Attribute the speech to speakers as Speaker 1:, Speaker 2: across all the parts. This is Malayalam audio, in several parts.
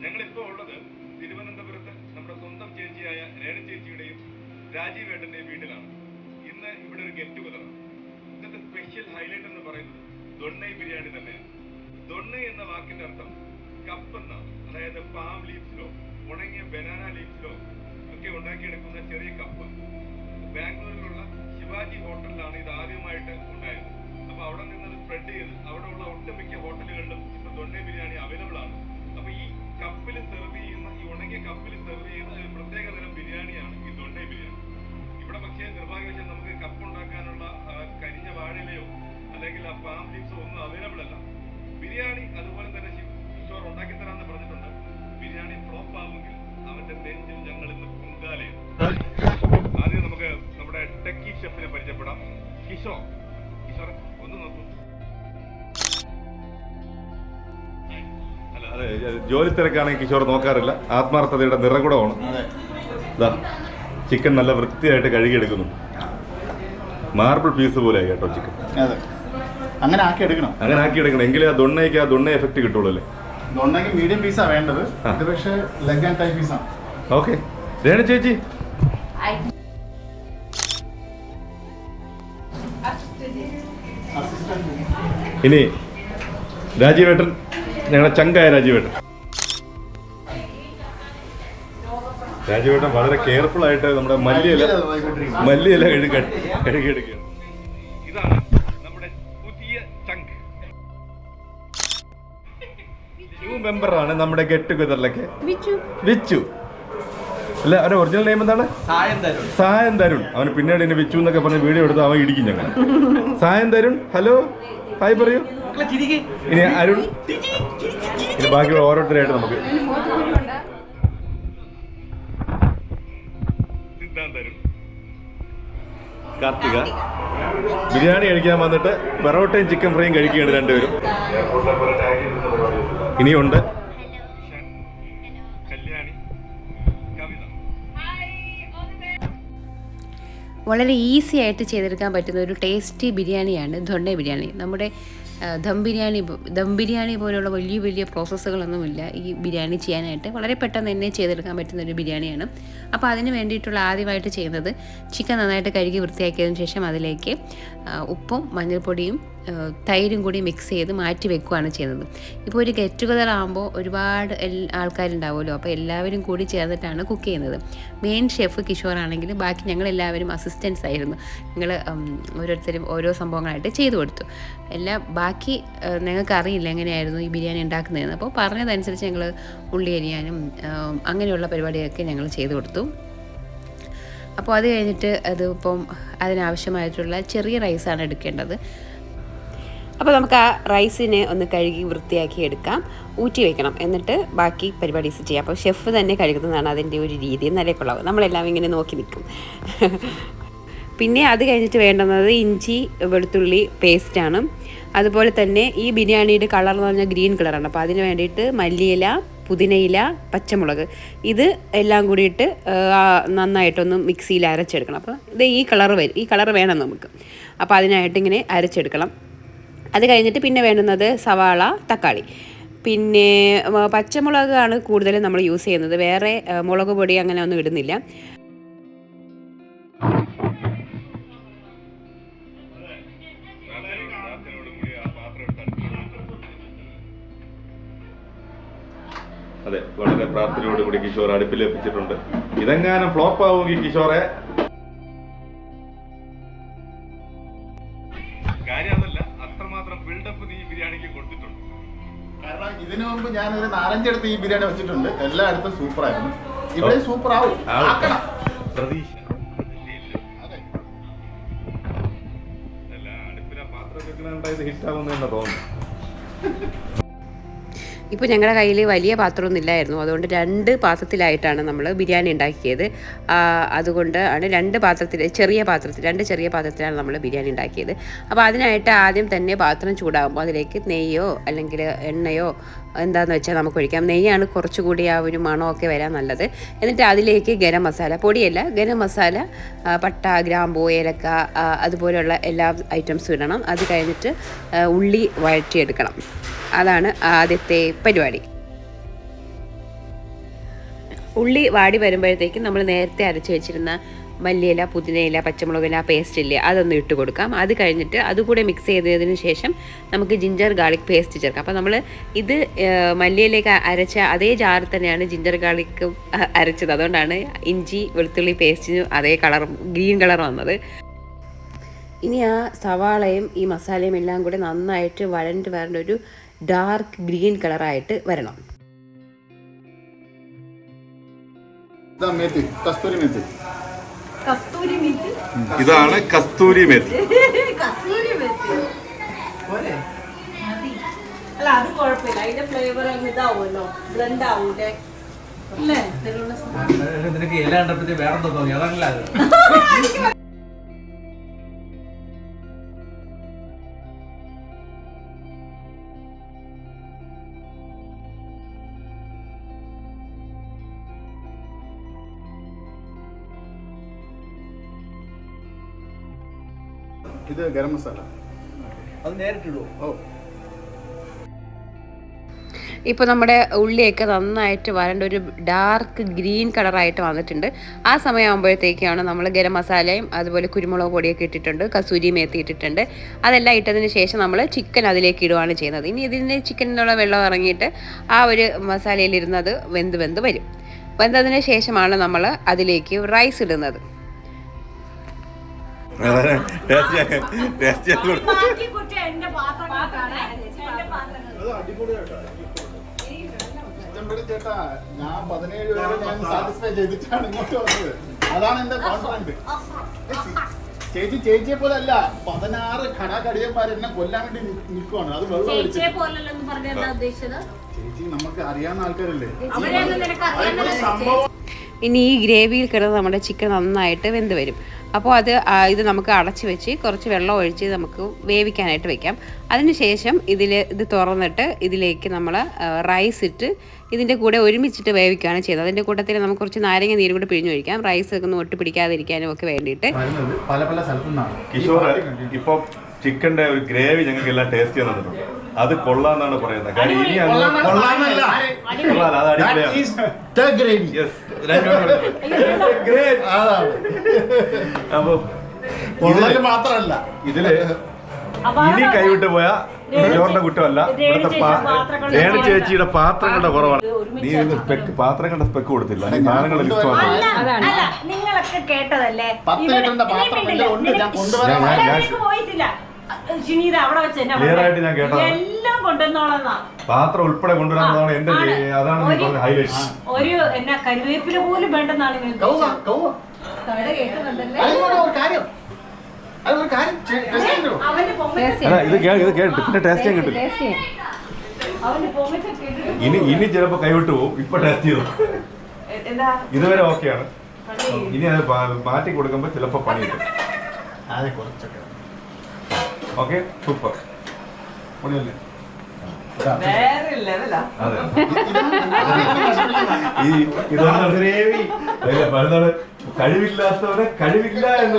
Speaker 1: ഞങ്ങളിപ്പോൾ ഉള്ളത് തിരുവനന്തപുരത്ത് നമ്മുടെ സ്വന്തം ചേച്ചിയായ രേണു ചേച്ചിയുടെയും രാജീവ് ഏട്ടന്റെയും വീട്ടിലാണ്. ഇന്ന് ഇവിടെ ഒരു ഗെറ്റ് ടുഗദറാണ്. ഇന്നത്തെ സ്പെഷ്യൽ ഹൈലൈറ്റ് എന്ന് പറയുന്നത് ദൊണ്ണൈ ബിരിയാണി തന്നെയാണ്. ദൊണ്ണൈ എന്ന വാക്കിന്റെ അർത്ഥം കപ്പ് എന്നാണ്. അതായത് പാം ലീവ്സിലോ ഉണങ്ങിയ ബനാന ലീവ്സിലോ ഒക്കെ ഉണ്ടാക്കിയെടുക്കുന്ന ചെറിയ കപ്പ്. ബാംഗ്ലൂരിലുള്ള ശിവാജി ഹോട്ടലിലാണ് ഇത് ആദ്യമായിട്ട് ഉണ്ടായത്. അപ്പൊ അവിടെ നിന്ന് സ്പ്രെഡ് ചെയ്ത് അവിടെ ഉള്ള ഒട്ടുമിക്ക ഹോട്ടലുകളിലും ഇപ്പൊ ദൊണ്ണൈ ബിരിയാണി അവൈലബിൾ ആണ്. അപ്പൊ ഈ കപ്പിൽ സെർവ് ചെയ്യുന്ന ഈ ഉണങ്ങിയ കപ്പിൽ സെർവ് ചെയ്യുന്ന ഒരു പ്രത്യേക തരം ബിരിയാണിയാണ് ഈ ദൊണ്ണൈ ബിരിയാണി. ഇവിടെ പക്ഷേ നിർഭാഗ്യവശാൽ നമുക്ക് കപ്പ് ഉണ്ടാക്കാനുള്ള കരിഞ്ഞ വാഴയിലയോ അല്ലെങ്കിൽ ആ പാം ലീവ്സോ ഒന്നും അവൈലബിൾ അല്ല. ബിരിയാണി അതുപോലെ തന്നെ കിഷോർ ഉണ്ടാക്കി തരാമെന്ന് പറഞ്ഞിട്ടുണ്ട്. ബിരിയാണി ഫ്ലോപ്പ് ആവുമെങ്കിൽ അവന്റെ നെഞ്ചിൽ ഞങ്ങൾ ഇന്ന് പൊങ്കാലയും. ആദ്യം നമുക്ക് നമ്മുടെ ടെക്കി ഷെഫിനെ പരിചയപ്പെടാം. കിഷോർ ഒന്ന് നോക്കൂ. അതെ, ജോലി തിരക്കാണെങ്കിൽ കിഷോർ നോക്കാറില്ല. ആത്മാർത്ഥതയുടെ നിറകുടമാണ്. ഇതാ ചിക്കൻ നല്ല വൃത്തിയായിട്ട് കഴുകിയെടുക്കുന്നു. മാർബിൾ പീസ് പോലെ ആയി കേട്ടോ ചിക്കൻ.
Speaker 2: അങ്ങനെ ആക്കി എടുക്കണം
Speaker 1: എങ്കിലേ ആ ദൊണ്ണയ്ക്ക് ആ ദൊണ്ണ എഫക്ട് കിട്ടുള്ളൂ അല്ലേ?
Speaker 2: ദൊണ്ണയ്ക്ക് മീഡിയം പീസാണ് വേണ്ടത്. ഇത് പക്ഷേ ലെഗ് ആൻഡ് ടൈപ്പ് പീസാണ്.
Speaker 1: ഓക്കെ, രേണു ചേച്ചി ഇനി രാജീവേട്ടൻ, ഞങ്ങളുടെ ചങ്കായ രാജീവേട്ടൻ വളരെ കെയർഫുൾ ആയിട്ട് നമ്മുടെ മല്ലിയില കഴുകിയെടുക്കുകയാണ്. ഇതാണ് നമ്മുടെ പുതിയ ചങ്ക്. ന്യൂ മെമ്പറാണ് നമ്മുടെ ഗെറ്റ് ടുഗദറിലൊക്കെ. വിച്ചു അല്ല, അവന്റെ ഒറിജിനൽ നെയിം എന്താണ്? സായൻ തരുൺ. അവന് പിന്നീട് ഇനി വിച്ചു എന്നൊക്കെ പറഞ്ഞ് വീഡിയോ എടുത്ത് അവൻ ഇടിക്കും ഞങ്ങൾ. സായൻ തരുൺ, ഹലോ, ഹായ് പറയൂ. ഇനി അരുൺ, ഇനി ബാക്കിയുള്ള ഓരോരുത്തരായിട്ട് നമുക്ക്. കാർത്തിക ബിരിയാണി കഴിക്കാൻ വന്നിട്ട് പൊറോട്ടയും ചിക്കൻ ഫ്രൈയും കഴിക്കുകയാണ് രണ്ടുപേരും. ഇനിയുണ്ട്
Speaker 3: വളരെ ഈസി ആയിട്ട് ചെയ്തെടുക്കാൻ പറ്റുന്ന ഒരു ടേസ്റ്റി ബിരിയാണിയാണ് ദൊണ്ണൈ ബിരിയാണി. നമ്മുടെ ദം ബിരിയാണി പോലുള്ള വലിയ വലിയ പ്രോസസ്സുകളൊന്നുമില്ല ഈ ബിരിയാണി ചെയ്യാനായിട്ട്. വളരെ പെട്ടെന്ന് തന്നെ ചെയ്തെടുക്കാൻ പറ്റുന്ന ഒരു ബിരിയാണിയാണ്. അപ്പോൾ അതിന് വേണ്ടിയിട്ടുള്ള ആദ്യമായിട്ട് ചെയ്യുന്നത് ചിക്കൻ നന്നായിട്ട് കഴുകി വൃത്തിയാക്കിയതിന് ശേഷം അതിലേക്ക് ഉപ്പും മഞ്ഞൾപ്പൊടിയും തൈരും കൂടി മിക്സ് ചെയ്ത് മാറ്റി വെക്കുകയാണ് ചെയ്യുന്നത്. ഇപ്പോൾ ഒരു ഗെറ്റ് ടുഗദർ ആകുമ്പോൾ ഒരുപാട് ആൾക്കാരുണ്ടാവുമല്ലോ. അപ്പോൾ എല്ലാവരും കൂടി ചേർന്നിട്ടാണ് കുക്ക് ചെയ്യുന്നത്. മെയിൻ ഷെഫ് കിഷോർ ആണെങ്കിൽ ബാക്കി ഞങ്ങളെല്ലാവരും അസിസ്റ്റൻസ് ആയിരുന്നു. ഞങ്ങൾ ഓരോരുത്തരും ഓരോ സംഭവങ്ങളായിട്ട് ചെയ്തു കൊടുത്തു. ബാക്കി ഞങ്ങൾക്ക് അറിയില്ല എങ്ങനെയായിരുന്നു ഈ ബിരിയാണി ഉണ്ടാക്കുന്നതെന്ന്. അപ്പോൾ പറഞ്ഞതനുസരിച്ച് ഞങ്ങൾ ഉള്ളി അരിയാനും അങ്ങനെയുള്ള പരിപാടിയൊക്കെ ഞങ്ങൾ ചെയ്തു കൊടുത്തു. അപ്പോൾ അത് കഴിഞ്ഞിട്ട് അതിനാവശ്യമായിട്ടുള്ള ചെറിയ റൈസാണ് എടുക്കേണ്ടത്. അപ്പോൾ നമുക്ക് ആ റൈസിനെ ഒന്ന് കഴുകി വൃത്തിയാക്കി എടുക്കാം, ഊറ്റി വയ്ക്കണം, എന്നിട്ട് ബാക്കി പരിപാടീസ് ചെയ്യാം. അപ്പോൾ ഷെഫ് തന്നെ കഴുകുന്നതാണ് അതിൻ്റെ ഒരു രീതി. നല്ല കൊള്ളാവും. നമ്മളെല്ലാം ഇങ്ങനെ നോക്കി നിൽക്കും. പിന്നെ അത് കഴിഞ്ഞിട്ട് വേണ്ടുന്നത് ഇഞ്ചി വെളുത്തുള്ളി പേസ്റ്റാണ്. അതുപോലെ തന്നെ ഈ ബിരിയാണിയുടെ കളർ എന്ന് പറഞ്ഞാൽ ഗ്രീൻ കളറാണ്. അപ്പോൾ അതിന് വേണ്ടിയിട്ട് മല്ലിയില, പുതിനയില, പച്ചമുളക് ഇത് എല്ലാം കൂടിയിട്ട് നന്നായിട്ടൊന്ന് മിക്സിയിൽ അരച്ചെടുക്കണം. അപ്പോൾ ഇത് ഈ കളർ വേണം നമുക്ക്. അപ്പോൾ അതിനായിട്ട് ഇങ്ങനെ അരച്ചെടുക്കണം. അത് കഴിഞ്ഞിട്ട് പിന്നെ വേണ്ടുന്നത് സവാള, തക്കാളി, പിന്നെ പച്ചമുളകാണ് കൂടുതലും നമ്മൾ യൂസ് ചെയ്യുന്നത്. വേറെ മുളക് പൊടി അങ്ങനെ ഒന്നും ഇടുന്നില്ല.
Speaker 1: അതെ, വളരെ പ്രാർത്ഥനയോടുകൂടി കിഷോർ അടുപ്പിൽ എത്തിച്ചിട്ടുണ്ട്. ഇതെങ്ങാനും ഫ്ലോപ്പ് ആവുമെങ്കിൽ കിഷോറെ കാര്യമല്ല, അത്രമാത്രം ബിൽഡപ്പ് നീ ബിരിയാണിക്ക് കൊടുത്തിട്ടുണ്ട്.
Speaker 2: കാരണം ഇതിനു മുമ്പ് ഞാൻ ഒരു 4-5 അടുത്ത് ഈ ബിരിയാണി വെച്ചിട്ടുണ്ട്. എല്ലായിടത്തും സൂപ്പറായിരുന്നു. ഇവിടെ സൂപ്പർ ആവും.
Speaker 1: പ്രതീക്ഷ അടുപ്പിലെ പാത്രം വെക്കണുണ്ടായത് ഹിറ്റാവുന്ന തോന്നുന്നു.
Speaker 3: ഇപ്പോൾ ഞങ്ങളുടെ കയ്യിൽ വലിയ പാത്രമൊന്നും ഇല്ലായിരുന്നു. അതുകൊണ്ട് 2 പാത്രത്തിലായിട്ടാണ് നമ്മൾ ബിരിയാണി ഉണ്ടാക്കിയത്. അതുകൊണ്ട് ആണ് 2 ചെറിയ പാത്രത്തിലാണ് നമ്മൾ ബിരിയാണി ഉണ്ടാക്കിയത്. അപ്പോൾ അതിനായിട്ട് ആദ്യം തന്നെ പാത്രം ചൂടാകുമ്പോൾ അതിലേക്ക് നെയ്യോ അല്ലെങ്കിൽ എണ്ണയോ എന്താണെന്ന് വെച്ചാൽ നമുക്ക് ഒഴിക്കാം. നെയ്യാണ് കുറച്ചുകൂടി ആ ഒരു മണമൊക്കെ വരാൻ നല്ലത്. എന്നിട്ട് അതിലേക്ക് ഗരം മസാല, പൊടിയല്ല, ഗരം മസാല, പട്ട, ഗ്രാമ്പൂ, ഏലക്ക അതുപോലെയുള്ള എല്ലാ ഐറ്റംസും ഇടണം. അത് കഴിഞ്ഞിട്ട് ഉള്ളി വഴറ്റിയെടുക്കണം. അതാണ് ആദ്യത്തെ പരിപാടി. ഉള്ളി വാടി വരുമ്പോഴത്തേക്കും നമ്മൾ നേരത്തെ അരച്ച് വെച്ചിരുന്ന മല്ലിയില, പുതിനയില, പച്ചമുളകില പേസ്റ്റ് ഇല്ലേ അതൊന്ന് ഇട്ട് കൊടുക്കാം. അത് കഴിഞ്ഞിട്ട് അതുകൂടെ മിക്സ് ചെയ്തതിന് ശേഷം നമുക്ക് ജിഞ്ചർ ഗാർലിക് പേസ്റ്റ് ചേർക്കാം. അപ്പോൾ നമ്മൾ ഇത് മല്ലിയിലേക്ക് അരച്ച അതേ ജാറിൽ തന്നെയാണ് ജിഞ്ചർ ഗാർലിക് അരച്ചത്. അതുകൊണ്ടാണ് ഇഞ്ചി വെളുത്തുള്ളി പേസ്റ്റിന് അതേ കളർ ഗ്രീൻ കളർ വന്നത്. ഇനി ആ സവാളയും ഈ മസാലയും എല്ലാം കൂടെ നന്നായിട്ട് വരേണ്ട ഒരു ഡാർക്ക് ഗ്രീൻ കളറായിട്ട് വരണം.
Speaker 1: ഇതാണ് കസ്തൂരി മേത്തി.
Speaker 4: അല്ല അത് കുഴപ്പമില്ല, അതിന്റെ ഫ്ലേവർ ഇതാവുമല്ലോ, ബ്ലെൻഡ് ആവൂലേ അല്ലേ?
Speaker 5: നിനക്ക് ഇല കണ്ടപ്പോഴത്തേ വേറെന്തോ തോന്നി, അതല്ല അത്.
Speaker 2: ഇത് ഗരം മസാല
Speaker 5: അത് നേരിട്ടുള്ളൂ.
Speaker 2: ഓ
Speaker 3: ഇപ്പോൾ നമ്മുടെ ഉള്ളിയൊക്കെ നന്നായിട്ട് വരേണ്ട ഒരു ഡാർക്ക് ഗ്രീൻ കളറായിട്ട് വന്നിട്ടുണ്ട്. ആ സമയമാകുമ്പോഴത്തേക്കാണ് നമ്മൾ ഗരം മസാലയും അതുപോലെ കുരുമുളക് പൊടിയൊക്കെ ഇട്ടിട്ടുണ്ട്, കസൂരി മേത്തി ഇട്ടിട്ടുണ്ട്. അതെല്ലാം ഇട്ടതിന് ശേഷം നമ്മൾ ചിക്കൻ അതിലേക്ക് ഇടുകയാണ് ചെയ്യുന്നത്. ഇനി ഇതിന് ചിക്കനിലുള്ള വെള്ളം ഇറങ്ങിയിട്ട് ആ ഒരു മസാലയിലിരുന്നത് വെന്ത് വരും. വെന്തതിന് ശേഷമാണ് നമ്മൾ അതിലേക്ക് റൈസ് ഇടുന്നത്.
Speaker 2: ചേട്ടാ ഞാൻ 17 വരെ ഞാൻ സാറ്റിസ്ഫൈ ചെയ്തിട്ടാണ് ഇങ്ങോട്ട് വന്നത്. അതാണ് എന്റെ കോൺഫിഡന്റ്. ചേച്ചിയെ പോലെ അല്ല, 16 കടകടിയന്മാർ എന്നെ കൊല്ലാൻ വേണ്ടി നിൽക്കുവാണ്. അത് വെള്ളം ചേച്ചി നമുക്ക് അറിയാവുന്ന ആൾക്കാരല്ലേ.
Speaker 3: ഇനി ഈ ഗ്രേവിയിൽ കിടന്ന് നമ്മുടെ ചിക്കൻ നന്നായിട്ട് വെന്ത് വരും. അപ്പോൾ ഇത് നമുക്ക് അടച്ച് വെച്ച് കുറച്ച് വെള്ളം ഒഴിച്ച് നമുക്ക് വേവിക്കാനായിട്ട് വെക്കാം. അതിനുശേഷം ഇത് തുറന്നിട്ട് ഇതിലേക്ക് നമ്മൾ റൈസ് ഇട്ട് ഇതിൻ്റെ കൂടെ ഒരുമിച്ചിട്ട് വേവിക്കുകയാണ് ചെയ്യുന്നത്. അതിൻ്റെ കൂട്ടത്തിൽ നമുക്ക് കുറച്ച് നാരങ്ങ നീര് കൂടെ പിഴിഞ്ഞൊഴിക്കാം, റൈസ് ഒക്കെ ഒന്ന് ഒട്ടി പിടിക്കാതിരിക്കാനും ഒക്കെ വേണ്ടിയിട്ട്.
Speaker 2: പല പല സ്ഥലത്തു നിന്നാണ്
Speaker 1: കിഷോർ ഇപ്പം ചിക്കന്റെ ഒരു ഗ്രേവി ഞങ്ങൾക്ക് എല്ലാം ടേസ്റ്റ് ചെയ്യാൻ തന്നിട്ടുണ്ട്. അത് കൊള്ളാന്നാണ് പറയുന്നത്. കാര്യം ഇനി
Speaker 2: അപ്പൊ മാത്രല്ല
Speaker 1: ഇതില് ഇനി കൈവിട്ട് പോയ കിഷോറിന്റെ കുറ്റമല്ല, ഇവിടുത്തെ രേണു ചേച്ചിയുടെ പാത്രങ്ങളുടെ കുറവാണ്. നീ പാത്രങ്ങളുടെ സ്പെക്ക് കൊടുത്തില്ല, സാധനങ്ങളുടെ ലിസ്റ്റ് മാത്രം.
Speaker 4: നിങ്ങളൊക്കെ കേട്ടതല്ലേ,
Speaker 2: 10 ലിറ്ററിന്റെ പാത്രം
Speaker 1: ക്ലിയർ ആയിട്ട് ഞാൻ കേട്ടത്.
Speaker 4: എല്ലാം കൊണ്ടുവന്നോളന്നാ,
Speaker 1: പാത്രം ഉൾപ്പെടെ കൊണ്ടുവരാന്നതാണ് എന്റെ, അതാണ് ഹൈലൈറ്റ്.
Speaker 4: ഒരു എന്നാ കരുവേപ്പില പോലും വേണ്ടെന്നാണ്
Speaker 1: ഇത് കേട്ട് പിന്നെ ടേസ്റ്റ് ചെയ്യാൻ കിട്ടില്ല. ഇനി ചിലപ്പോ കൈവിട്ട് പോകും. ഇപ്പൊ ടേസ്റ്റ് ചെയ്തു, ഇതുവരെ ഓക്കെയാണ്. ഇനി അത് മാറ്റി കൊടുക്കുമ്പോ ചിലപ്പോ പണി കിട്ടും. ഓക്കെ, സൂപ്പർ പൊളിയല്ലേ? അതെ, ഇതാണ് കഴിവില്ലാത്തവരെ കഴിവില്ല എന്ന്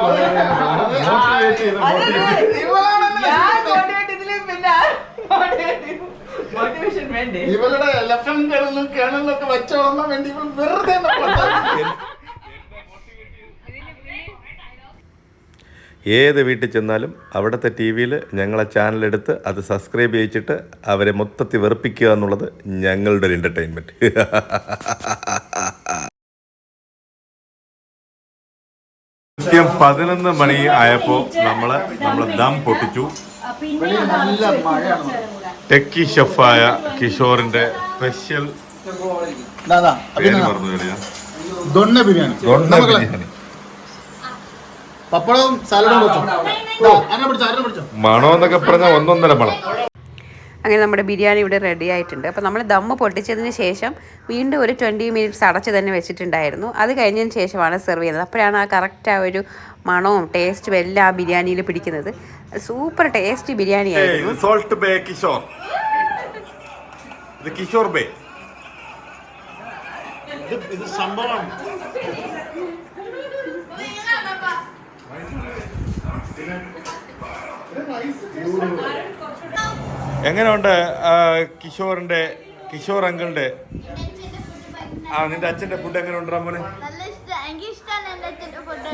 Speaker 2: ഇവരുടെ ലഫ്റ്റനന്റുകളിലും കേണലിലൊക്കെ വെച്ചോളാൻ വേണ്ടി ഇവൾ വെറുതെ
Speaker 1: ഏത് വീട്ടിൽ ചെന്നാലും അവിടുത്തെ ടി വിയിൽ ഞങ്ങളെ ചാനലെടുത്ത് അത് സബ്സ്ക്രൈബ് ചെയ്യിച്ചിട്ട് അവരെ മൊത്തത്തിൽ വെറുപ്പിക്കുക എന്നുള്ളത് ഞങ്ങളുടെ ഒരു എൻ്റർടൈൻമെൻറ്റ്. കൃത്യം 11 മണി ആയപ്പോൾ നമ്മൾ ദം പൊട്ടിച്ചു. ടെക്കി ഷെഫായ കിഷോറിന്റെ സ്പെഷ്യൽ
Speaker 2: ദൊണ്ണ ബിരിയാണി. പപ്പടവും സാലഡും വെച്ചോ.
Speaker 1: മണം എന്നൊക്കെ പറഞ്ഞാൽ 1.5 മണം.
Speaker 3: അങ്ങനെ നമ്മുടെ ബിരിയാണി ഇവിടെ റെഡി ആയിട്ടുണ്ട്. അപ്പോൾ നമ്മൾ ദമ്മ് പൊട്ടിച്ചതിന് ശേഷം വീണ്ടും ഒരു 20 മിനിറ്റ്സ് അടച്ച് തന്നെ വെച്ചിട്ടുണ്ടായിരുന്നു. അത് കഴിഞ്ഞതിന് ശേഷമാണ് സെർവ് ചെയ്യുന്നത്. അപ്പോഴാണ് ആ കറക്റ്റ് ആ ഒരു മണവും ടേസ്റ്റും എല്ലാം ആ ബിരിയാണിയിൽ പിടിക്കുന്നത്. സൂപ്പർ ടേസ്റ്റി ബിരിയാണി ആയിരുന്നു.
Speaker 1: സോൾട്ട് ബേ കിഷോർ, ഇത് കിഷോർ ബേ.
Speaker 2: ഇത് സംഭവമാണ്.
Speaker 1: എങ്ങനെയുണ്ട് കിഷോർ അങ്കിളിന്റെ ആ നിന്റെ അച്ഛന്റെ ഫുഡ് എങ്ങനെ ഉണ്ടാ മോനെ?
Speaker 6: നല്ല ഇഷ്ടം. എനിക്ക് ഇഷ്ടമാണ് എൻ്റെ അച്ഛൻ്റെ ഫുഡ്.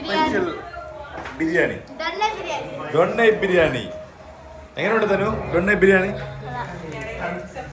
Speaker 1: സ്പെഷ്യൽ ബിരിയാണി,
Speaker 6: ദൊണ്ണ ബിരിയാണി.
Speaker 1: ദൊണ്ണൈ ബിരിയാണി. എങ്ങനെയുണ്ട് തനു ദൊണ്ണൈ ബിരിയാണി?
Speaker 6: അതാ.